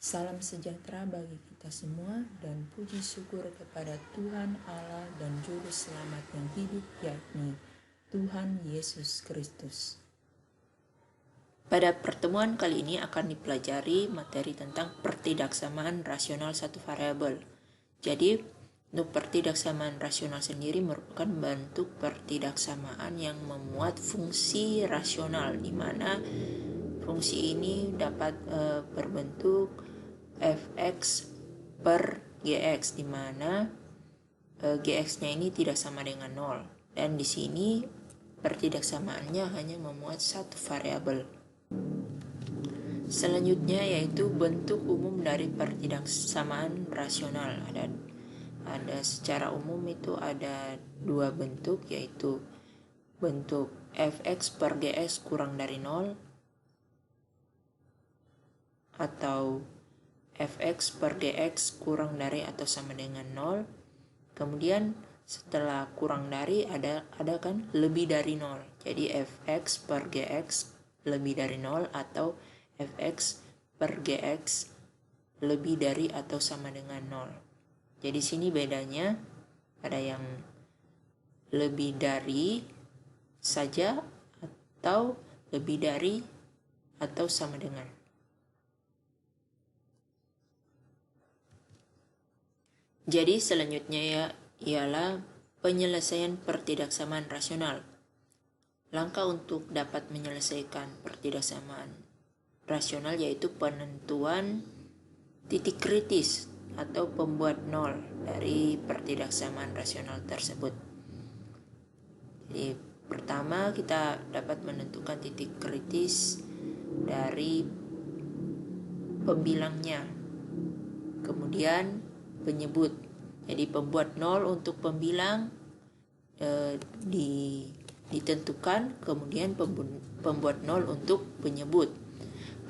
Salam sejahtera bagi kita semua dan puji syukur kepada Tuhan Allah dan Juru Selamat yang hidup, yakni Tuhan Yesus Kristus. Pada pertemuan kali ini akan dipelajari materi tentang pertidaksamaan rasional satu variabel. Jadi, untuk pertidaksamaan rasional sendiri merupakan bentuk pertidaksamaan yang memuat fungsi rasional, di mana fungsi ini dapat berbentuk fx per gx, di mana gx-nya ini tidak sama dengan 0. Dan di sini pertidaksamaannya hanya memuat satu variabel. Selanjutnya yaitu bentuk umum dari pertidaksamaan rasional. Ada secara umum itu ada dua bentuk, yaitu bentuk fx per gx kurang dari 0 atau fx per gx kurang dari atau sama dengan 0. Kemudian setelah kurang dari ada kan lebih dari 0. Jadi fx per gx lebih dari 0 atau fx per gx lebih dari atau sama dengan 0. Jadi sini bedanya ada yang lebih dari saja atau lebih dari atau sama dengan. Jadi selanjutnya ialah penyelesaian pertidaksamaan rasional. Langkah untuk dapat menyelesaikan pertidaksamaan rasional yaitu penentuan titik kritis atau pembuat nol dari pertidaksamaan rasional tersebut. Jadi pertama kita dapat menentukan titik kritis dari pembilangnya. Kemudian penyebut. Jadi pembuat nol untuk pembilang ditentukan, kemudian pembuat nol untuk penyebut.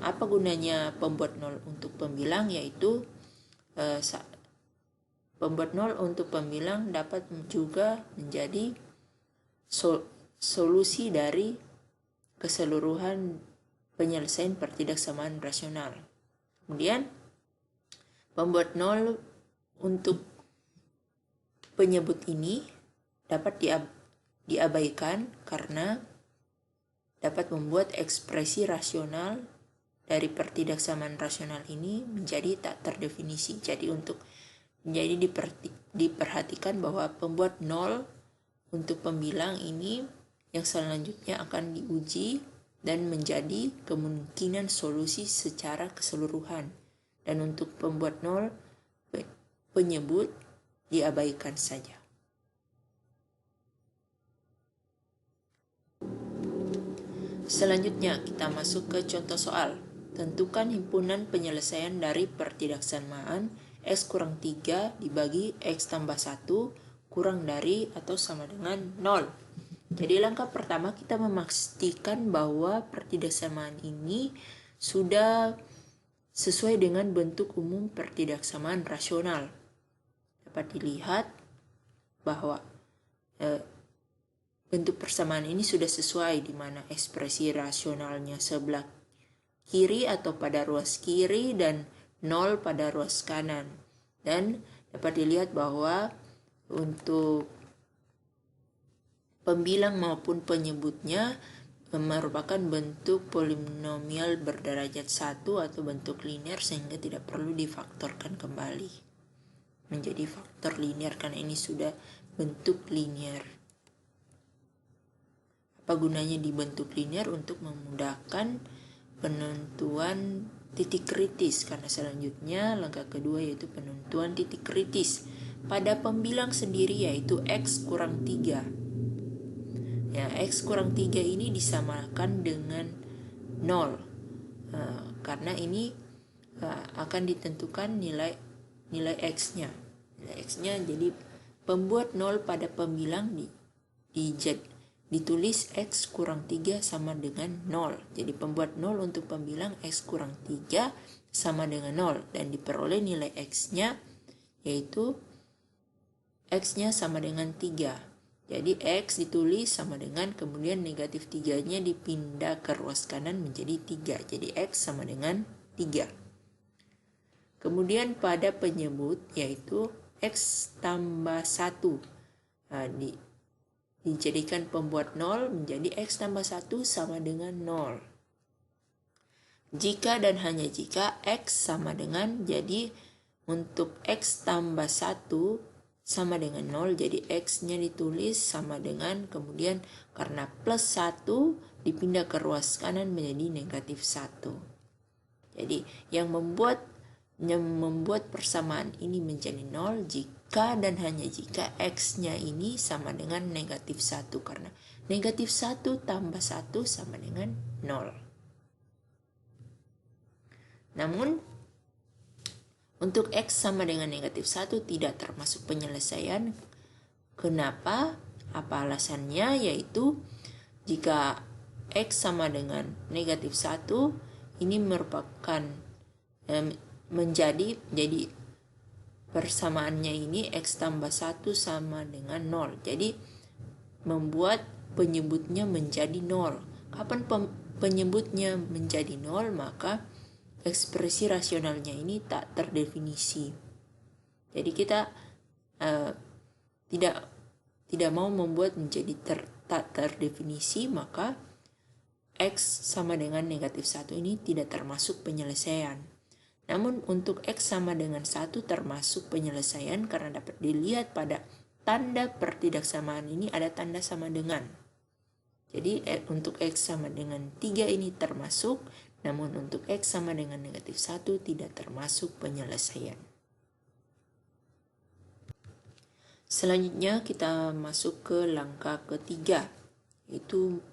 Apa gunanya pembuat nol untuk pembilang? Yaitu pembuat nol untuk pembilang dapat juga menjadi solusi dari keseluruhan penyelesaian pertidaksamaan rasional. Kemudian pembuat nol untuk penyebut ini dapat diabaikan karena dapat membuat ekspresi rasional dari pertidaksamaan rasional ini menjadi tak terdefinisi. Jadi diperhatikan bahwa pembuat nol untuk pembilang ini yang selanjutnya akan diuji dan menjadi kemungkinan solusi secara keseluruhan. Dan untuk pembuat nol penyebut diabaikan saja. Selanjutnya kita masuk ke contoh soal. Tentukan himpunan penyelesaian dari pertidaksamaan x kurang 3 dibagi x tambah 1 kurang dari atau sama dengan 0. Jadi langkah pertama kita memastikan bahwa pertidaksamaan ini sudah sesuai dengan bentuk umum pertidaksamaan rasional. Dapat dilihat bahwa bentuk persamaan ini sudah sesuai, di mana ekspresi rasionalnya sebelah kiri atau pada ruas kiri dan 0 pada ruas kanan. Dan dapat dilihat bahwa untuk pembilang maupun penyebutnya merupakan bentuk polinomial berderajat 1 atau bentuk linear, sehingga tidak perlu difaktorkan kembali menjadi faktor linear karena ini sudah bentuk linear. Apa gunanya dibentuk linear? Untuk memudahkan penentuan titik kritis, karena selanjutnya langkah kedua yaitu penentuan titik kritis pada pembilang sendiri, yaitu x kurang 3. Ya, x kurang 3 ini disamakan dengan 0 karena ini akan ditentukan nilai x-nya. Nilai x-nya jadi pembuat 0 pada pembilang ditulis x kurang 3 sama dengan 0. Jadi pembuat 0 untuk pembilang x kurang 3 sama dengan 0. Dan diperoleh nilai x-nya yaitu x-nya sama dengan 3. Jadi x ditulis sama dengan, kemudian negatif 3-nya dipindah ke ruas kanan menjadi 3. Jadi x sama dengan 3. Kemudian pada penyebut yaitu X tambah 1. Dijadikan pembuat 0 menjadi X tambah 1 sama dengan 0. Jika dan hanya jika X sama dengan, jadi untuk X tambah 1 sama dengan 0, jadi X-nya ditulis sama dengan, kemudian karena plus 1 dipindah ke ruas kanan menjadi negatif 1. Jadi yang membuat persamaan ini menjadi 0 jika dan hanya jika X-nya ini sama dengan negatif 1, karena negatif 1 tambah 1 sama dengan 0. Namun untuk X sama dengan negatif 1 tidak termasuk penyelesaian. Kenapa? Apa alasannya? Yaitu jika X sama dengan negatif 1 ini merupakan jadi persamaannya ini X tambah 1 sama dengan 0. Jadi membuat penyebutnya menjadi 0. Kapan penyebutnya menjadi 0? Maka ekspresi rasionalnya ini tak terdefinisi. Jadi kita tidak mau membuat menjadi tak terdefinisi, maka X sama dengan negatif 1 ini tidak termasuk penyelesaian. Namun untuk X sama dengan 1 termasuk penyelesaian karena dapat dilihat pada tanda pertidaksamaan ini ada tanda sama dengan. Jadi untuk X sama dengan 3 ini termasuk, namun untuk X sama dengan negatif 1 tidak termasuk penyelesaian. Selanjutnya kita masuk ke langkah ketiga, yaitu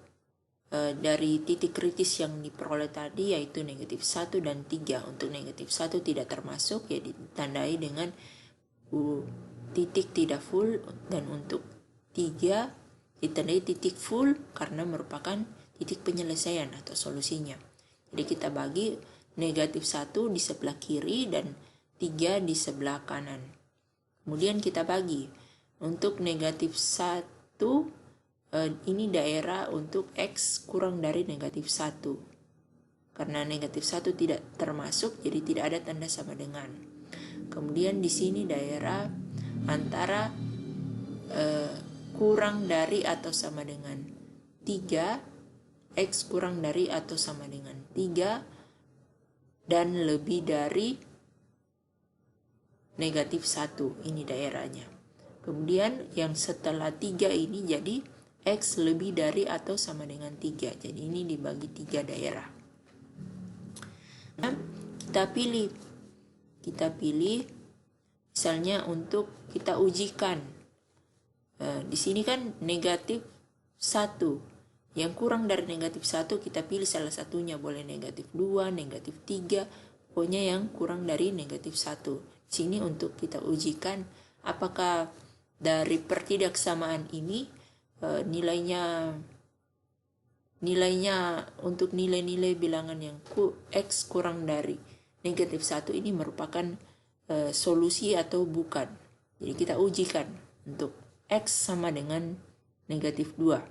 dari titik kritis yang diperoleh tadi yaitu negatif 1 dan 3. Untuk negatif 1 tidak termasuk, ya ditandai dengan titik tidak full, dan untuk 3 ditandai titik full karena merupakan titik penyelesaian atau solusinya. Jadi kita bagi negatif 1 di sebelah kiri dan 3 di sebelah kanan. Kemudian kita bagi untuk negatif 1 ini daerah untuk X kurang dari negatif 1. Karena negatif 1 tidak termasuk, jadi tidak ada tanda sama dengan. Kemudian di sini daerah antara kurang dari atau sama dengan 3, X kurang dari atau sama dengan 3, dan lebih dari negatif 1. Ini daerahnya. Kemudian yang setelah 3 ini jadi X lebih dari atau sama dengan 3. Jadi ini dibagi 3 daerah. Nah, kita pilih misalnya untuk kita ujikan. Di sini kan negatif 1. Yang kurang dari negatif 1 kita pilih salah satunya, boleh negatif 2, negatif 3, pokoknya yang kurang dari negatif 1. Di sini untuk kita ujikan apakah dari pertidaksamaan ini nilainya untuk nilai-nilai bilangan yang X kurang dari negatif 1 ini merupakan solusi atau bukan. Jadi kita ujikan untuk X sama dengan negatif 2.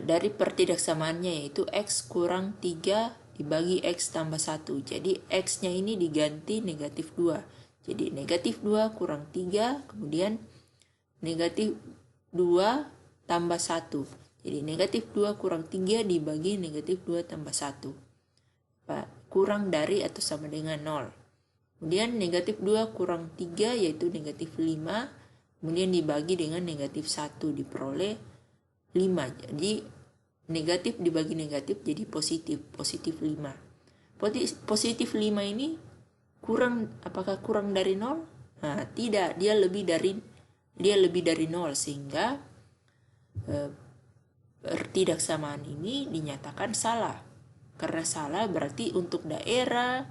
Dari pertidaksamaannya yaitu X kurang 3 dibagi X tambah 1. Jadi X-nya ini diganti negatif 2. Jadi negatif 2 kurang 3, kemudian negatif 2 tambah 1. Jadi negatif 2 kurang 3 dibagi negatif 2 tambah 1. Kurang dari atau sama dengan 0. Kemudian negatif 2 kurang 3 yaitu negatif 5. Kemudian dibagi dengan negatif 1 diperoleh 5. Jadi negatif dibagi negatif jadi positif 5. Positif 5 ini apakah kurang dari 0? Nah, tidak, dia lebih dari 0, sehingga pertidaksamaan ini dinyatakan salah. Karena salah berarti untuk daerah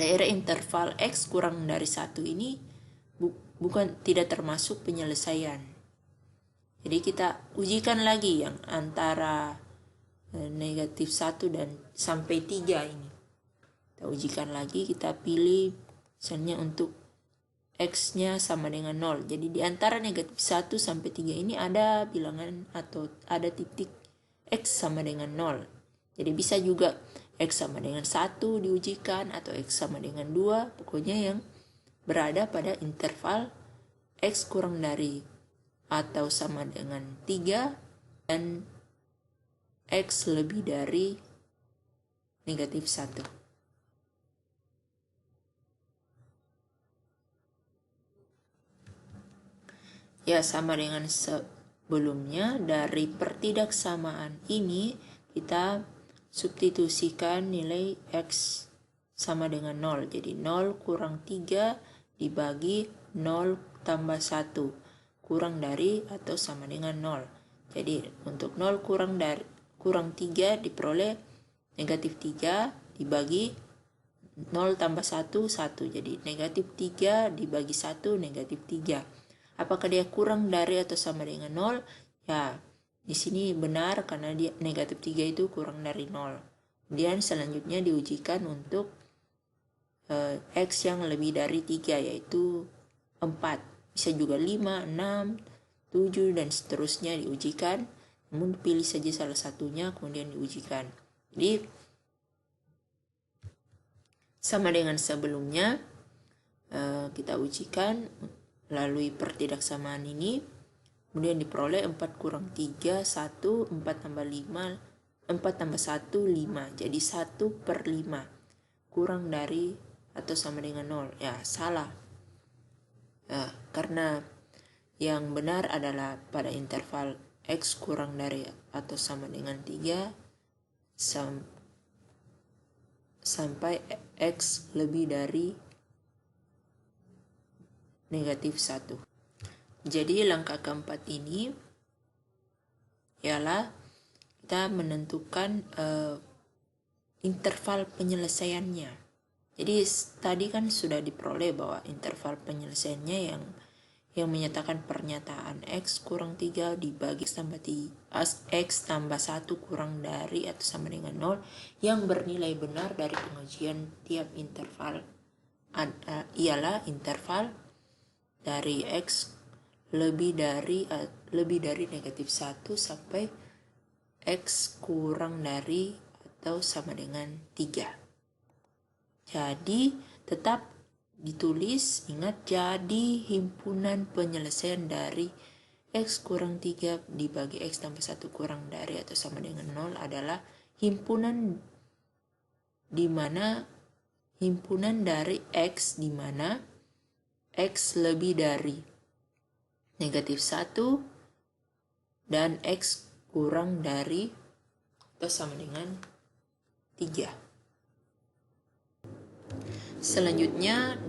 interval X kurang dari 1 ini tidak termasuk penyelesaian. Jadi kita ujikan lagi yang antara negatif 1 dan sampai 3 ini. Kita ujikan lagi, kita pilih misalnya untuk X-nya sama dengan 0. Jadi di antara negatif 1 sampai 3 ini ada bilangan atau ada titik X sama dengan 0. Jadi bisa juga X sama dengan 1 diujikan, atau X sama dengan 2, pokoknya yang berada pada interval X kurang dari atau sama dengan 3 dan X lebih dari negatif 1. Ya, sama dengan sebelumnya, dari pertidaksamaan ini kita substitusikan nilai X sama dengan 0. Jadi 0 kurang 3 dibagi 0 tambah 1 kurang dari atau sama dengan 0. Jadi untuk 0 kurang 3 diperoleh negatif 3 dibagi 0 tambah 1, 1. Jadi negatif 3 dibagi 1, negatif 3. Apakah dia kurang dari atau sama dengan 0? Ya, di sini benar karena dia negatif 3 itu kurang dari 0. Kemudian selanjutnya diujikan untuk X yang lebih dari 3, yaitu 4. Bisa juga 5, 6, 7, dan seterusnya diujikan. Namun pilih saja salah satunya kemudian diujikan. Jadi sama dengan sebelumnya, kita ujikan melalui pertidaksamaan ini, kemudian diperoleh 4 kurang 3, 1, 4 tambah 5, 4 tambah 1, 5. Jadi 1/5 kurang dari atau sama dengan 0. Ya, salah. Karena yang benar adalah pada interval X kurang dari atau sama dengan 3 sampai X lebih dari negatif 1. Jadi langkah keempat ini ialah kita menentukan interval penyelesaiannya. Jadi tadi kan sudah diperoleh bahwa interval penyelesaiannya yang menyatakan pernyataan X kurang 3 dibagi X tambah 1 kurang dari atau sama dengan 0 yang bernilai benar dari pengujian tiap interval ialah interval dari X lebih dari negatif 1 sampai X kurang dari atau sama dengan 3. Jadi tetap ditulis, ingat, jadi himpunan penyelesaian dari X kurang 3 dibagi X tambah 1 kurang dari atau sama dengan 0 adalah himpunan dari X di mana X lebih dari negatif 1 dan X kurang dari atau sama dengan 3. Selanjutnya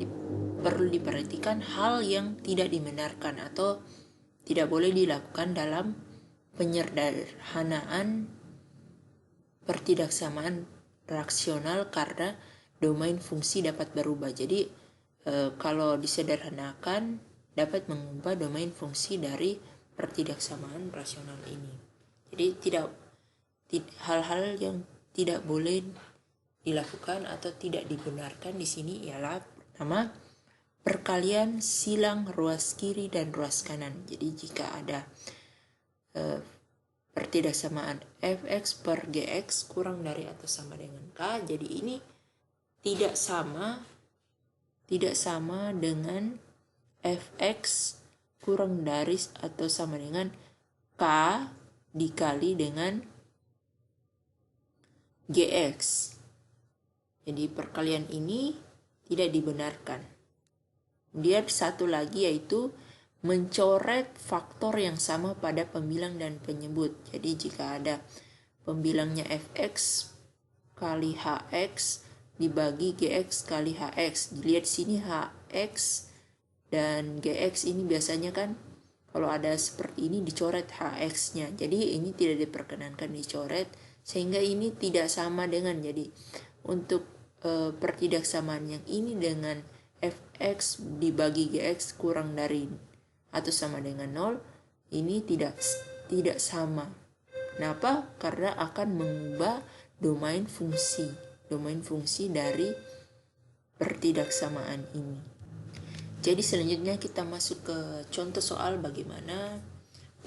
perlu diperhatikan hal yang tidak dibenarkan atau tidak boleh dilakukan dalam penyederhanaan pertidaksamaan rasional karena domain fungsi dapat berubah. Jadi kalau disederhanakan dapat mengubah domain fungsi dari pertidaksamaan rasional ini. Jadi hal-hal yang tidak boleh dilakukan atau tidak dibenarkan di sini ialah pertama, perkalian silang ruas kiri dan ruas kanan. Jadi jika ada pertidaksamaan fx per gx kurang dari atau sama dengan k, jadi ini tidak sama dengan fx kurang dari atau sama dengan k dikali dengan gx. Jadi perkalian ini tidak dibenarkan. Kemudian satu lagi yaitu mencoret faktor yang sama pada pembilang dan penyebut. Jadi jika ada pembilangnya fx kali hx dibagi gx kali hx. Dilihat sini hx dan gx ini biasanya kan kalau ada seperti ini dicoret hx-nya. Jadi ini tidak diperkenankan dicoret sehingga ini tidak sama dengan, jadi untuk pertidaksamaan yang ini dengan fx dibagi gx kurang dari atau sama dengan 0 ini tidak sama. Kenapa? Karena akan mengubah domain fungsi dari pertidaksamaan ini. Jadi selanjutnya kita masuk ke contoh soal bagaimana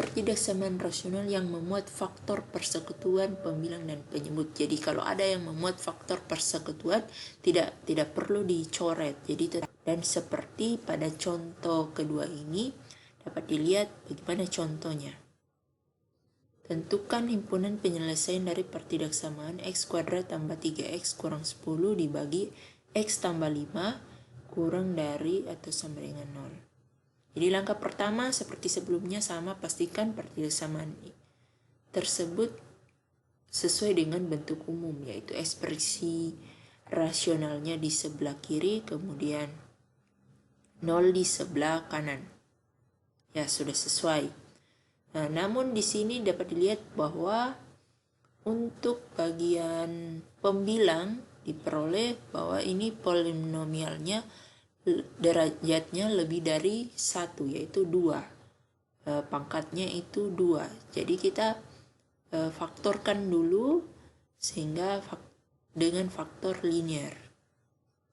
pertidaksamaan rasional yang memuat faktor persekutuan pembilang dan penyebut. Jadi kalau ada yang memuat faktor persekutuan tidak perlu dicoret. Jadi dan seperti pada contoh kedua ini dapat dilihat bagaimana contohnya. Tentukan himpunan penyelesaian dari pertidaksamaan x kuadrat tambah 3x kurang 10 dibagi x tambah 5 kurang dari atau sama dengan 0. Jadi langkah pertama seperti sebelumnya sama, pastikan pertidaksamaan tersebut sesuai dengan bentuk umum, yaitu ekspresi rasionalnya di sebelah kiri, kemudian 0 di sebelah kanan. Ya, sudah sesuai. Nah, namun di sini dapat dilihat bahwa untuk bagian pembilang diperoleh bahwa ini polinomialnya derajatnya lebih dari 1, yaitu 2. Pangkatnya itu 2. Jadi kita faktorkan dulu sehingga dengan faktor linear,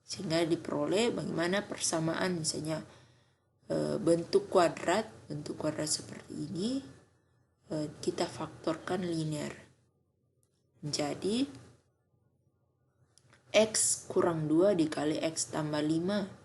sehingga diperoleh bagaimana persamaan, misalnya bentuk kuadrat seperti ini kita faktorkan linear. Jadi x kurang 2 dikali x tambah 5.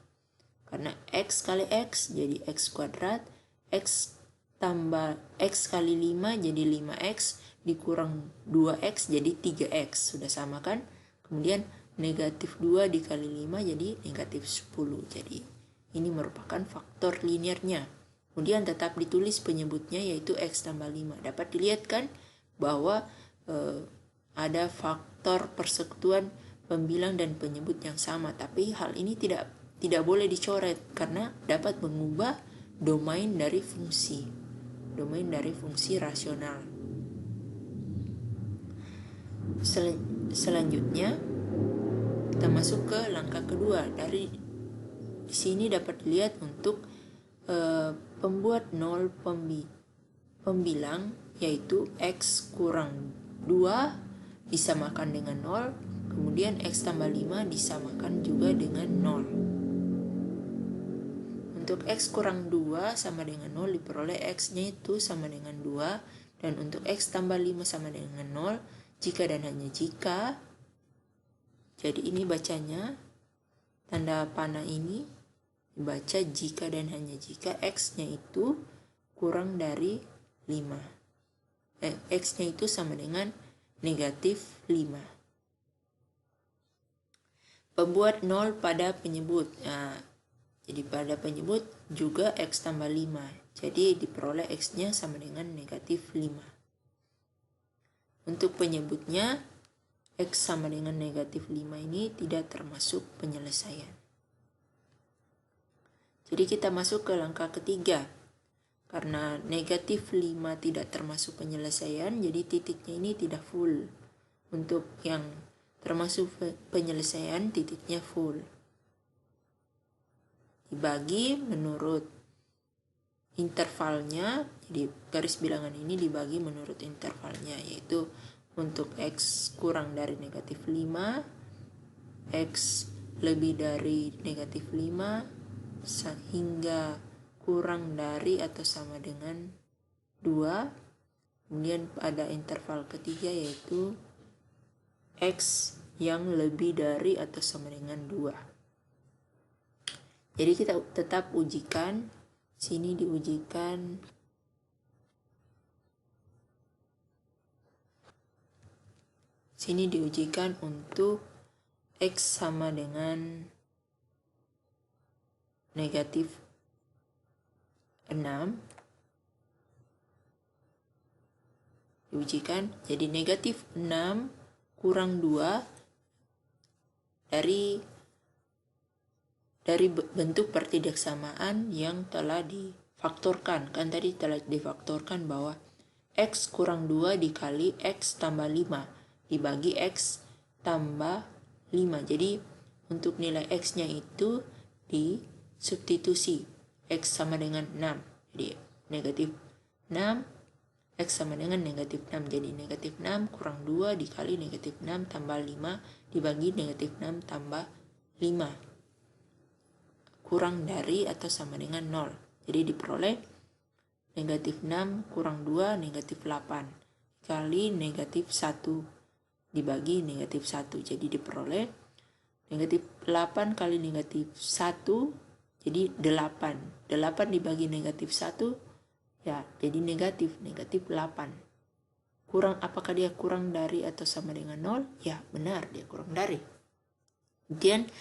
Karena x kali x jadi x kuadrat, x tambah x kali 5 jadi 5x, dikurang 2x jadi 3x. Sudah sama kan? Kemudian negatif 2 dikali 5 jadi negatif 10. Jadi ini merupakan faktor linearnya. Kemudian tetap ditulis penyebutnya yaitu x tambah 5. Dapat dilihat kan bahwa ada faktor persekutuan pembilang dan penyebut yang sama. Tapi hal ini tidak boleh dicoret karena dapat mengubah domain dari fungsi rasional. Selanjutnya kita masuk ke langkah kedua. Dari sini dapat dilihat untuk pembuat 0 pembilang, yaitu x kurang 2 disamakan dengan 0, kemudian x tambah 5 disamakan juga dengan 0. Untuk x kurang 2 sama dengan 0 diperoleh x-nya itu sama dengan 2. Dan untuk x tambah 5 sama dengan 0 jika dan hanya jika. Jadi ini bacanya, tanda panah ini dibaca jika dan hanya jika x-nya itu kurang dari 5. X-nya itu sama dengan negatif 5. Pembuat 0 pada penyebut. Jadi pada penyebut juga x tambah 5. Jadi diperoleh x-nya sama dengan negatif 5. Untuk penyebutnya x sama dengan negatif 5 ini tidak termasuk penyelesaian. Jadi kita masuk ke langkah ketiga. Karena negatif 5 tidak termasuk penyelesaian, jadi titiknya ini tidak full. Untuk yang termasuk penyelesaian, titiknya full. Dibagi menurut intervalnya, jadi garis bilangan ini dibagi menurut intervalnya, yaitu untuk x kurang dari negatif 5, x lebih dari negatif 5, hingga kurang dari atau sama dengan 2. Kemudian pada interval ketiga yaitu x yang lebih dari atau sama dengan 2. Jadi kita tetap ujikan, sini diujikan untuk x sama dengan negatif 6. Diujikan, jadi negatif 6 kurang 2 dari bentuk pertidaksamaan yang telah difaktorkan. Kan tadi telah difaktorkan bahwa x kurang 2 dikali x tambah 5 dibagi x tambah 5. Jadi untuk nilai x-nya itu disubstitusi. X sama dengan 6. Jadi negatif 6, x sama dengan negatif 6. Jadi negatif 6 kurang 2 dikali negatif 6 tambah 5 dibagi negatif 6 tambah 5. Kurang dari atau sama dengan 0. Jadi diperoleh negatif 6 kurang 2 negatif 8 kali negatif 1 dibagi negatif 1. Jadi diperoleh negatif 8 kali negatif 1 jadi 8. 8 dibagi negatif 1 ya jadi negatif 8. Apakah dia kurang dari atau sama dengan 0? Ya benar, dia kurang dari. Kemudian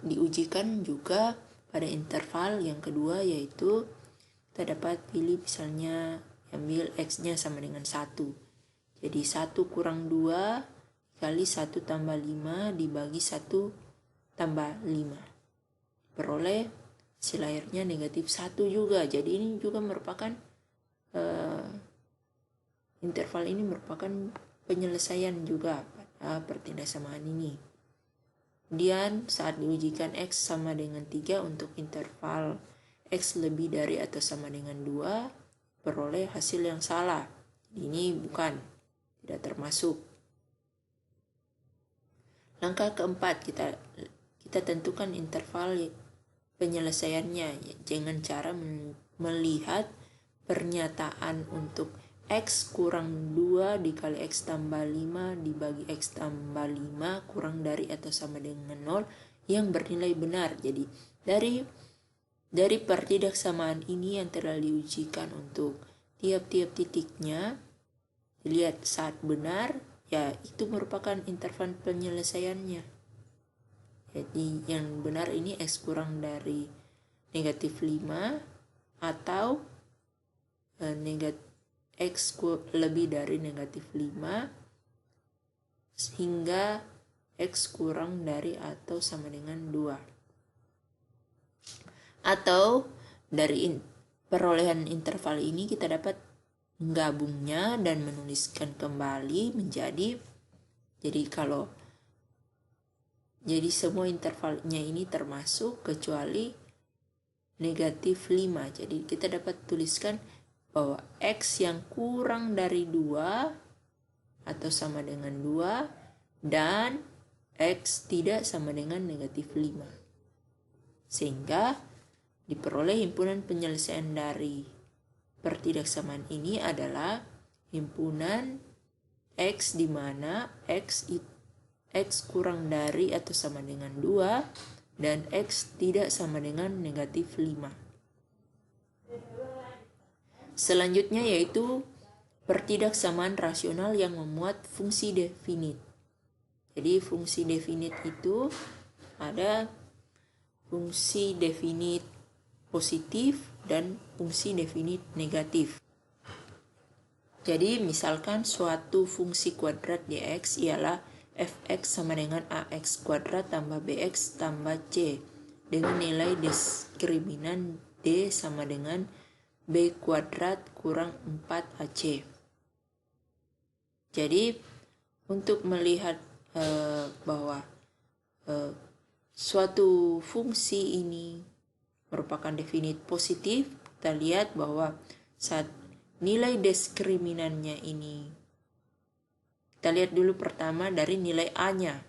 diujikan juga pada interval yang kedua, yaitu kita dapat pilih misalnya ambil X-nya sama dengan 1. Jadi 1 kurang 2 kali 1 tambah 5 dibagi 1 tambah 5. Peroleh hasil akhirnya negatif 1 juga. Jadi ini juga merupakan interval ini merupakan penyelesaian juga pada pertindaksamaan ini. Kemudian saat diujikan X sama dengan 3 untuk interval X lebih dari atau sama dengan 2, peroleh hasil yang salah. Ini bukan, tidak termasuk. Langkah keempat, kita tentukan interval penyelesaiannya dengan cara melihat pernyataan untuk X kurang 2 dikali X tambah 5 dibagi X tambah 5 kurang dari atau sama dengan 0 yang bernilai benar. Jadi dari pertidaksamaan ini yang telah diujikan untuk tiap-tiap titiknya, dilihat saat benar, ya itu merupakan interval penyelesaiannya. Jadi yang benar ini X kurang dari negatif 5 atau X lebih dari negatif 5 hingga X kurang dari atau sama dengan 2. Atau dari perolehan interval ini kita dapat menggabungnya dan menuliskan kembali menjadi, jadi semua intervalnya ini termasuk kecuali negatif 5. Jadi kita dapat tuliskan bahwa X yang kurang dari 2 atau sama dengan 2 dan X tidak sama dengan negatif 5. Sehingga diperoleh himpunan penyelesaian dari pertidaksamaan ini adalah himpunan X di mana X kurang dari atau sama dengan 2 dan X tidak sama dengan negatif 5. Selanjutnya yaitu pertidaksamaan rasional yang memuat fungsi definit. Jadi fungsi definit itu ada fungsi definit positif dan fungsi definit negatif. Jadi misalkan suatu fungsi kuadrat dx ialah fx sama dengan ax kuadrat tambah bx tambah c dengan nilai diskriminan d sama dengan b kuadrat kurang 4ac. Jadi untuk melihat bahwa suatu fungsi ini merupakan definit positif, kita lihat bahwa saat nilai diskriminannya ini, kita lihat dulu pertama dari nilai a-nya.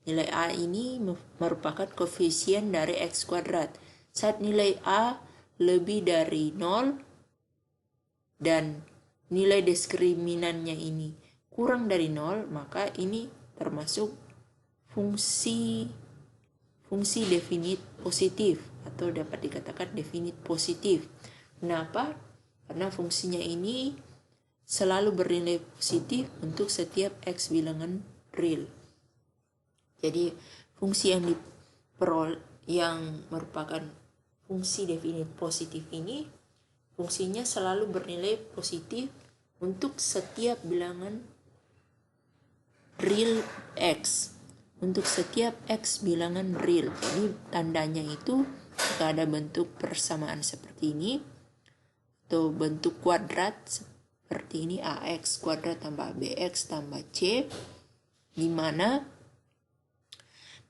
Nilai a ini merupakan koefisien dari x kuadrat. Saat nilai a lebih dari 0 dan nilai diskriminannya ini kurang dari 0, maka ini termasuk fungsi definit positif atau dapat dikatakan definit positif. Kenapa? Karena fungsinya ini selalu bernilai positif untuk setiap x bilangan real. Jadi fungsi yang merupakan fungsi definit positif ini fungsinya selalu bernilai positif untuk setiap bilangan real x, untuk setiap x bilangan real. Jadi tandanya itu jika ada bentuk persamaan seperti ini atau bentuk kuadrat seperti ini, ax kuadrat tambah bx tambah c, di mana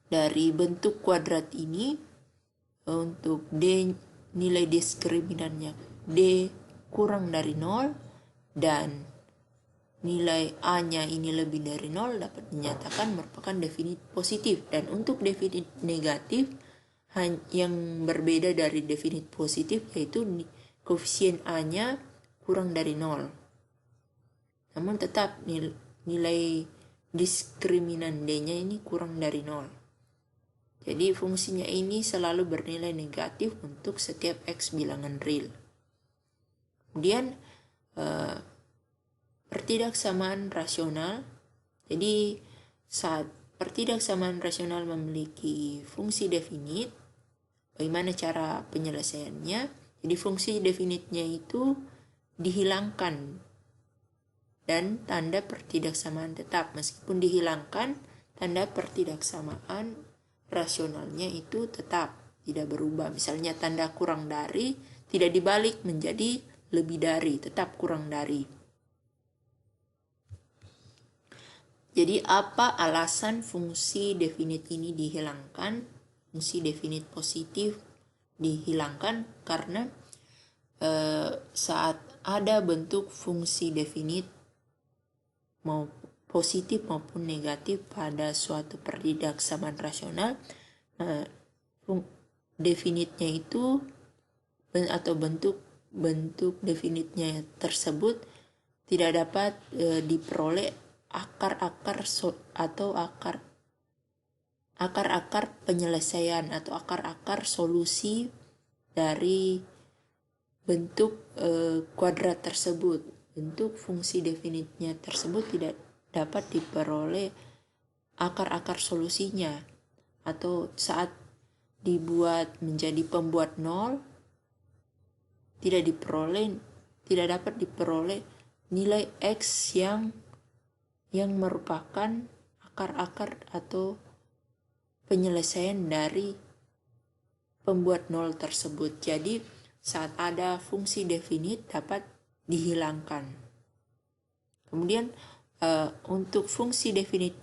dari bentuk kuadrat ini untuk d nilai diskriminannya d kurang dari 0 dan nilai a-nya ini lebih dari 0 dapat dinyatakan merupakan definit positif. Dan untuk definit negatif yang berbeda dari definit positif yaitu koefisien A-nya kurang dari 0. Namun tetap nilai diskriminan D-nya ini kurang dari 0. Jadi fungsinya ini selalu bernilai negatif untuk setiap X bilangan real. Kemudian pertidaksamaan rasional. Jadi saat pertidaksamaan rasional memiliki fungsi definit, bagaimana cara penyelesaiannya? Jadi fungsi definitnya itu dihilangkan dan tanda pertidaksamaan tetap. Meskipun dihilangkan, tanda pertidaksamaan rasionalnya itu tetap tidak berubah. Misalnya tanda kurang dari tidak dibalik menjadi lebih dari, tetap kurang dari. Jadi apa alasan fungsi definit ini dihilangkan? Fungsi definit positif dihilangkan karena saat ada bentuk fungsi definit mau positif maupun negatif pada suatu pertidaksamaan rasional, definitnya itu atau bentuk definitnya tersebut tidak dapat diperoleh akar-akar penyelesaian atau akar-akar solusi dari bentuk kuadrat tersebut. Bentuk fungsi definitnya tersebut tidak dapat diperoleh akar-akar solusinya, atau saat dibuat menjadi pembuat nol tidak dapat diperoleh nilai X yang merupakan akar-akar atau penyelesaian dari pembuat nol tersebut. Jadi saat ada fungsi definit dapat dihilangkan. Kemudian untuk fungsi definit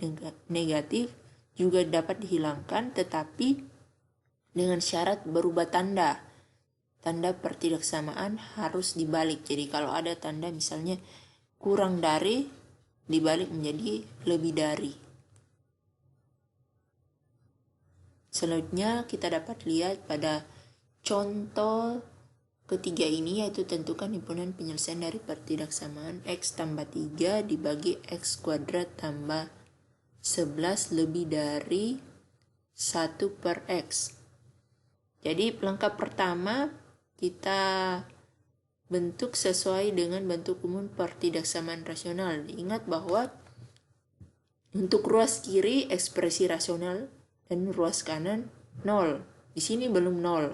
negatif juga dapat dihilangkan, tetapi dengan syarat berubah tanda. Tanda pertidaksamaan harus dibalik. Jadi kalau ada tanda misalnya kurang dari, dibalik menjadi lebih dari. Selanjutnya kita dapat lihat pada contoh ketiga ini, yaitu tentukan himpunan penyelesaian dari pertidaksamaan X tambah 3 dibagi X kuadrat tambah 11 lebih dari 1 per X. Jadi pelengkap pertama kita bentuk sesuai dengan bentuk umum pertidaksamaan rasional. Ingat bahwa untuk ruas kiri ekspresi rasional dan ruas kanan 0. Di sini belum 0.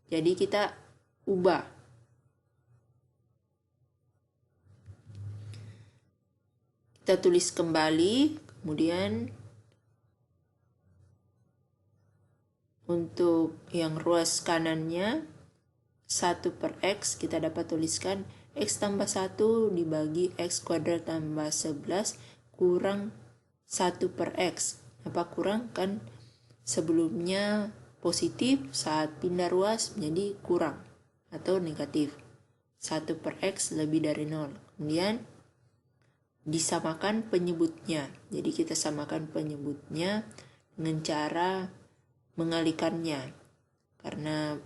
Jadi kita ubah. Kita tulis kembali, kemudian untuk yang ruas kanannya 1 per X, kita dapat tuliskan X tambah 1 dibagi X kuadrat tambah 11 kurang 1 per X. Apa kurang? Kan sebelumnya positif, saat pindah ruas menjadi kurang atau negatif. 1 per X lebih dari 0. Kemudian disamakan penyebutnya. Jadi kita samakan penyebutnya dengan cara mengalikannya. Karena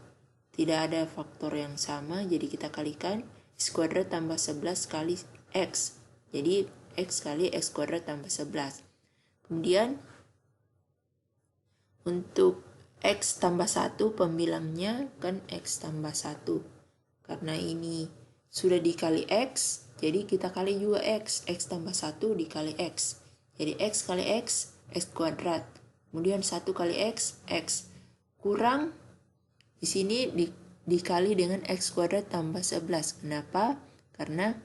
tidak ada faktor yang sama, jadi kita kalikan X kuadrat tambah 11 kali X. Jadi X kali X kuadrat tambah 11. Kemudian untuk X tambah 1 pembilangnya kan X tambah 1. Karena ini sudah dikali X, jadi kita kali juga X. X tambah 1 dikali X. Jadi X kali X, X kuadrat. Kemudian 1 kali X, X. Kurang di sini dikali dengan X kuadrat tambah 11. Kenapa? Karena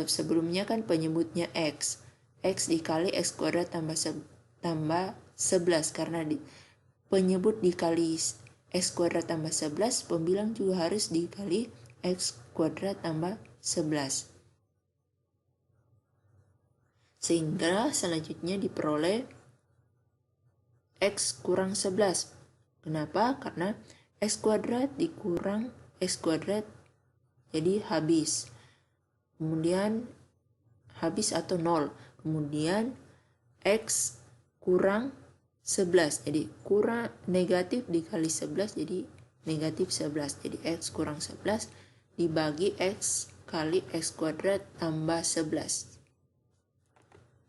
sebelumnya kan penyebutnya X. X dikali X kuadrat tambah 11. Karena penyebut dikali X kuadrat tambah 11, pembilang juga harus dikali X kuadrat tambah 11. Sehingga selanjutnya diperoleh X kurang 11. Kenapa? Karena X kuadrat dikurang X kuadrat jadi habis. Kemudian habis atau 0. Kemudian X kurang 11. Jadi kurang negatif dikali 11 jadi negatif 11. Jadi X kurang 11. dibagi X kali X kuadrat tambah 11.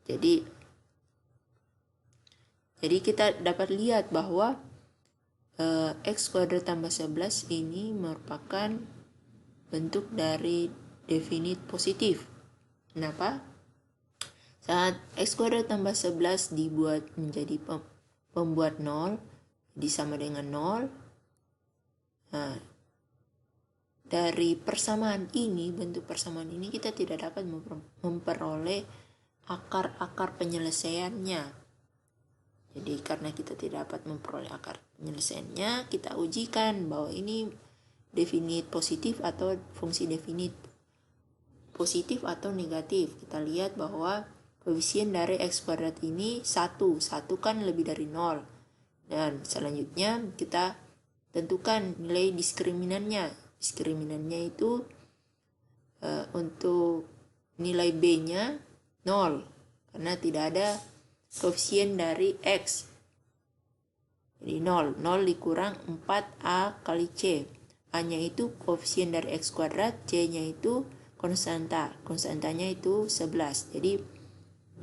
Jadi kita dapat lihat bahwa X kuadrat tambah 11 ini merupakan bentuk dari definit positif. Kenapa? Saat X kuadrat tambah 11 dibuat menjadi pembuat 0, jadi sama dengan 0. Nah, dari persamaan ini, bentuk persamaan ini kita tidak dapat memperoleh akar-akar penyelesaiannya. Jadi karena kita tidak dapat memperoleh akar penyelesaiannya, kita ujikan bahwa ini definit positif atau fungsi definit positif atau negatif. Kita lihat bahwa koefisien dari X kuadrat ini 1 kan lebih dari 0. Dan selanjutnya kita tentukan nilai diskriminannya. Diskriminannya itu untuk nilai B-nya 0 karena tidak ada koefisien dari X. Jadi 0 dikurang 4A kali C. A-nya itu koefisien dari X kuadrat, C-nya itu konstanta. Konstantanya itu 11. Jadi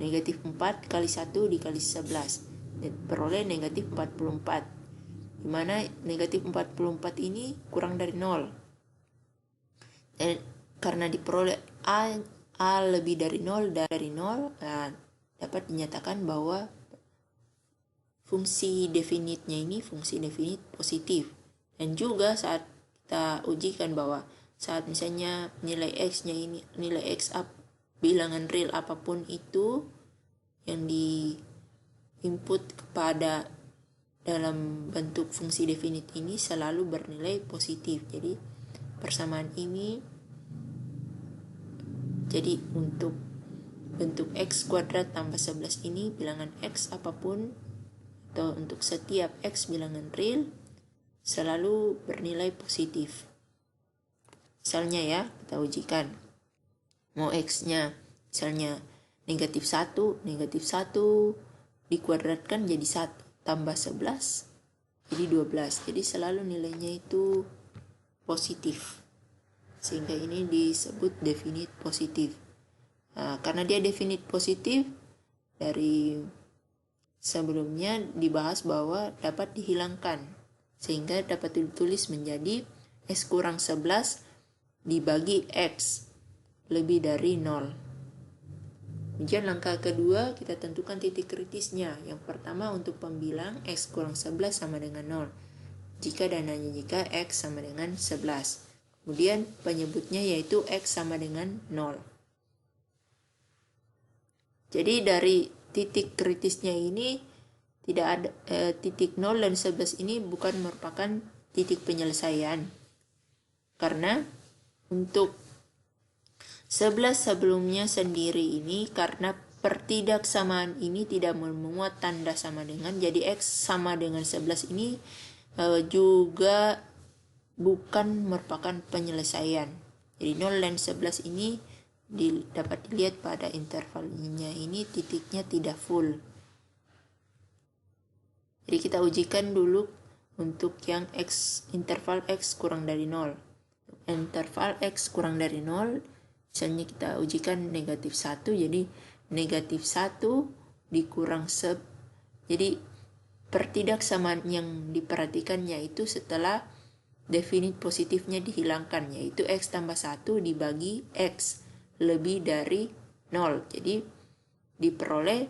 negatif 4 kali 1 dikali 11. Peroleh negatif 44. Dimana negatif 44 ini kurang dari 0. Dan karena diperoleh A lebih dari 0 dapat dinyatakan bahwa fungsi definitnya ini fungsi definit positif. Dan juga saat kita ujikan bahwa saat misalnya nilai X-nya ini, nilai X bilangan real apapun itu yang di input kepada dalam bentuk fungsi definit ini selalu bernilai positif. Jadi persamaan ini, jadi untuk bentuk X kuadrat tambah 11 ini, bilangan X apapun atau untuk setiap X bilangan real selalu bernilai positif. Misalnya ya, kita ujikan. Mau X-nya misalnya negatif 1 dikuadratkan jadi 1 tambah 11 jadi 12. Jadi selalu nilainya itu positif. Sehingga ini disebut definit positif. Nah, karena dia definit positif, dari sebelumnya dibahas bahwa dapat dihilangkan. Sehingga dapat ditulis menjadi X kurang 11 dibagi X lebih dari 0. Kemudian langkah kedua, kita tentukan titik kritisnya. Yang pertama untuk pembilang X kurang 11 sama dengan 0. Jika dan hanya jika X sama dengan 11. Kemudian penyebutnya yaitu X sama dengan 0. Jadi dari titik kritisnya ini tidak ada titik 0 dan 11 ini bukan merupakan titik penyelesaian. Karena untuk 11 sebelumnya sendiri ini, karena pertidaksamaan ini tidak memuat tanda sama dengan, jadi X sama dengan 11 ini juga bukan merupakan penyelesaian. Jadi 0 dan 11 ini dapat dilihat pada intervalnya ini titiknya tidak full. Jadi kita ujikan dulu untuk yang X, interval X kurang dari 0. Interval X kurang dari 0, misalnya kita ujikan negatif 1, jadi negatif 1 dikurang jadi pertidaksamaan yang diperhatikan yaitu setelah definit positifnya dihilangkan, yaitu X tambah 1 dibagi X lebih dari 0. Jadi diperoleh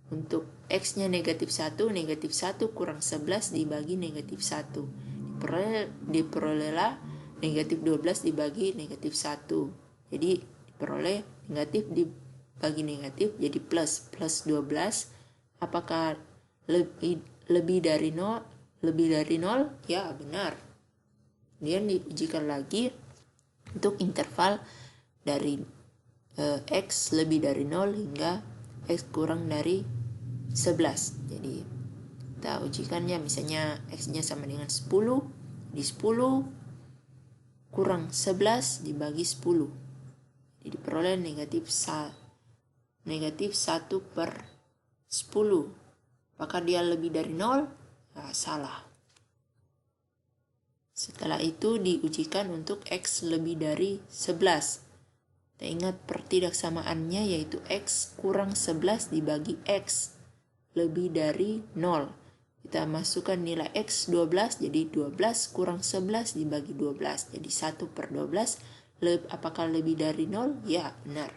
untuk X-nya negatif 1 kurang 11 dibagi negatif 1. Diperolehlah negatif 12 dibagi negatif 1. Jadi diperoleh negatif dibagi negatif jadi plus 12. Apakah lebih dari 0? Lebih dari 0? Ya, benar. Kemudian diujikan lagi untuk interval dari X lebih dari 0 hingga X kurang dari 11. Jadi kita ujikannya misalnya X-nya sama dengan 10. Di 10 kurang 11 dibagi 10. Jadi diperoleh negatif 1 per 10. Apakah dia lebih dari 0? Nah, salah. Setelah itu diujikan untuk X lebih dari 11. Kita ingat pertidaksamaannya yaitu X kurang 11 dibagi X lebih dari 0. Kita masukkan nilai X 12, jadi 12 kurang 11 dibagi 12. Jadi 1/12. Apakah lebih dari 0? Ya, benar.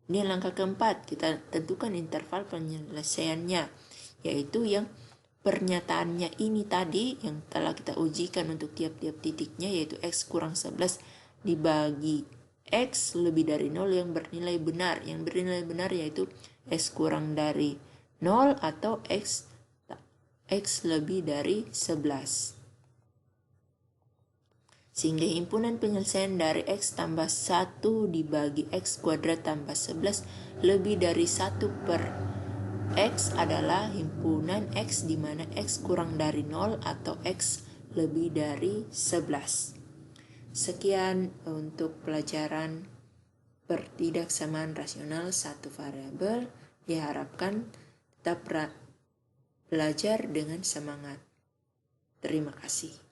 Ini langkah keempat, kita tentukan interval penyelesaiannya, yaitu yang pernyataannya ini tadi yang telah kita ujikan untuk tiap-tiap titiknya, yaitu X kurang 11 dibagi X lebih dari 0 yang bernilai benar. Yang bernilai benar yaitu X kurang dari 0 atau X lebih dari 11. Sehingga himpunan penyelesaian dari X tambah 1 dibagi X kuadrat tambah 11 lebih dari 1 per X adalah himpunan X di mana X kurang dari 0 atau X lebih dari 11. Sekian untuk pelajaran pertidaksamaan rasional satu variabel. Diharapkan tetap belajar dengan semangat. Terima kasih.